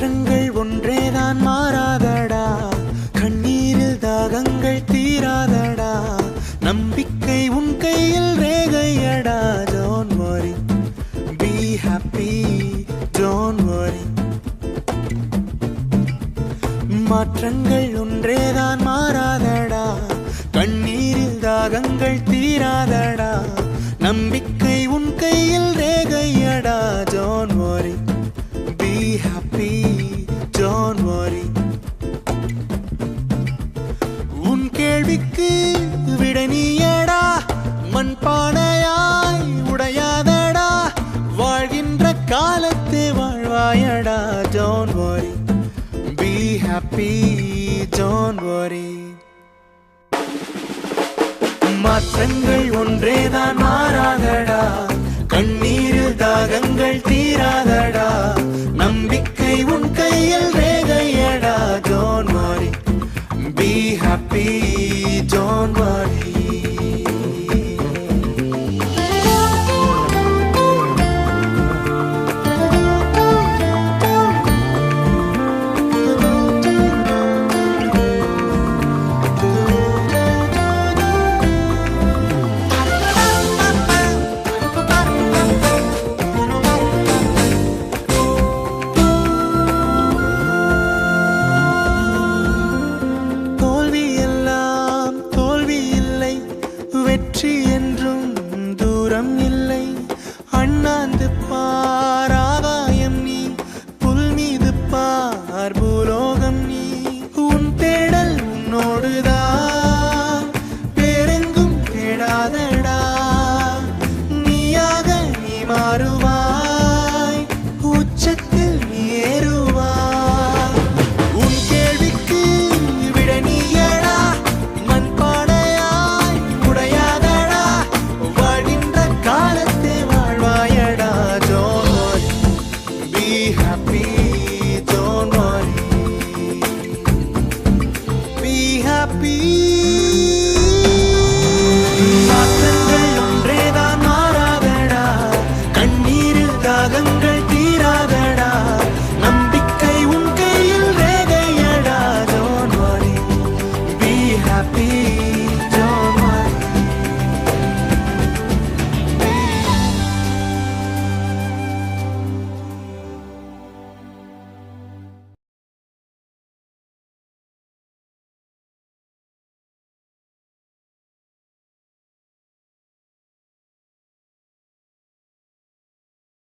மாற்றங்கள் ஒன்றேதான் மாறாதடா, கண்ணீரில் தாகங்கள் தீராதடா, நம்பிக்கை உன் கையில் ரேகையடா. Don't worry, be happy, don't worry. மாற்றங்கள் ஒன்றேதான் மாறாதடா, கண்ணீரில் தாகங்கள் தீராதடா, நம்பிக்கை உன் கையில் ரேகையடா. Don't worry, be happy, don't worry. உன் கேள்விக்கு விடை நீயடா, மண்பானையாய் உடையாதடா, வாழ்கின்ற காலத்தே வாழ்வாயடா. Don't worry, be happy, don't worry. மாற்றங்கள் ஒன்றேதான் மாறாதடா, கண்ணீரில் தாகங்கள் தீராதடா, நம்பிக்கை உன் கையில் ரேகையடா. Don't worry, be happy, don't worry. வெற்றி என்றும் தூரம் இல்லை.